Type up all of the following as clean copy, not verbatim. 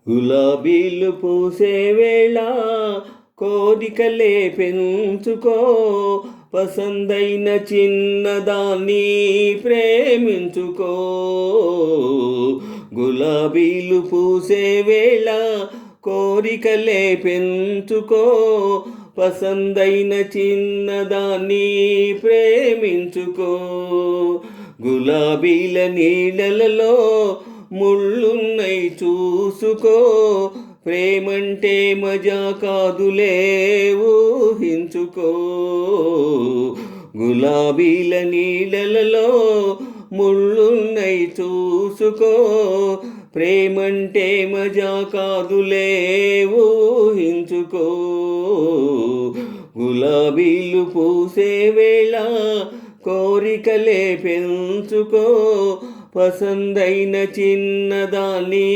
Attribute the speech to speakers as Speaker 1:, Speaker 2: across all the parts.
Speaker 1: గులాబీలు పూసే వేళ కోరికలే పెంచుకో, పసందైన చిన్నదాన్ని ప్రేమించుకో. గులాబీలు పూసే వేళ కోరికలే పెంచుకో, పసందైన చిన్నదాన్ని ప్రేమించుకో. గులాబీల నీడలలో ముళ్ళున్నై చూసుకో, ప్రేమంటే మజా కాదులే ఊహించుకో. గులాబీల నీడలలో ముళ్ళున్నై చూసుకో, ప్రేమంటే మజా కాదులే ఊహించుకో. గులాబీలు పూసే వేళ కోరికలే పెంచుకో, పసందైన చిన్నదాన్ని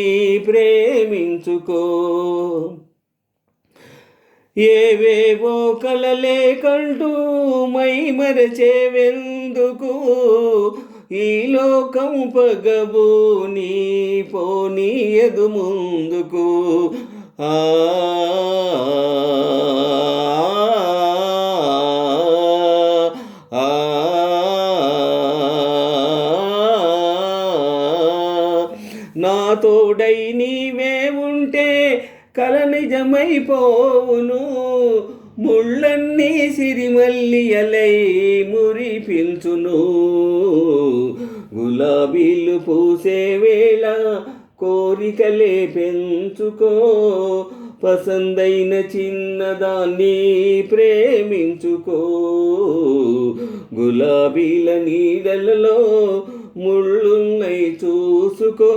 Speaker 1: ప్రేమించుకో. ఏవేవో కలలే కంటూ మైమరచేవెందుకు, ఈ లోకం పగబోని పోనీయదు ముందుకు. ఆ నా తోడై నీవే ఉంటే కల నిజమైపోవును, ముళ్ళన్నీ సిరిమల్లియలై మురిపించును. గులాబీలు పూసే వేళ కోరికలే పెంచుకో, పసందైన చిన్నదాన్ని ప్రేమించుకో. గులాబీల నీడలలో ముళ్ళున్నై చూసుకో,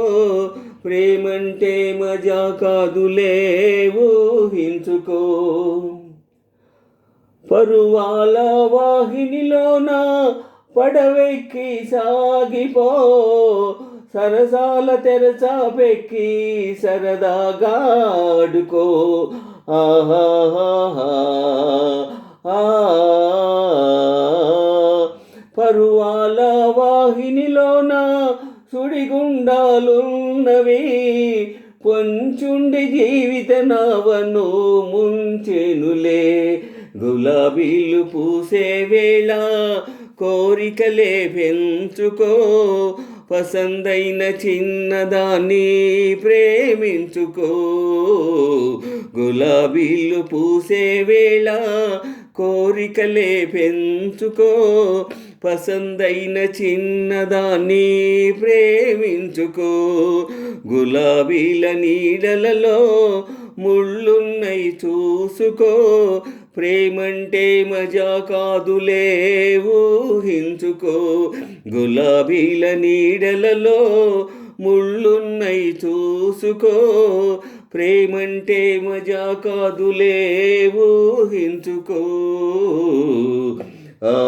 Speaker 1: ప్రేమంటే మజా కాదులే ఊహించుకో. పరువాల వాహినిలోన పడవెక్కి సాగిపో, సరసాల తెరచాపెక్కి సరదాగా ఆడుకో. ఆహాహా పరువాల వాహినిలోన సుడిగుండాలున్నవి, పొంచుండి జీవిత నావను ముంచెనులే. గులాబీలు పూసే వేళ కోరికలే పెంచుకో, పసందైన చిన్నదాన్ని ప్రేమించుకో. గులాబీలు పూసే వేళ కోరికలే పెంచుకో, పసందైన చిన్నదాన్ని ప్రేమించుకో. గులాబీల నీడలలో ముళ్ళున్నై చూసుకో, ప్రేమంటే మజా కాదులే ఊహించుకో. గులాబీల నీడలలో ముళ్ళున్నై చూసుకో, ప్రేమంటే మజా కాదులే ఊహించుకో. ఆ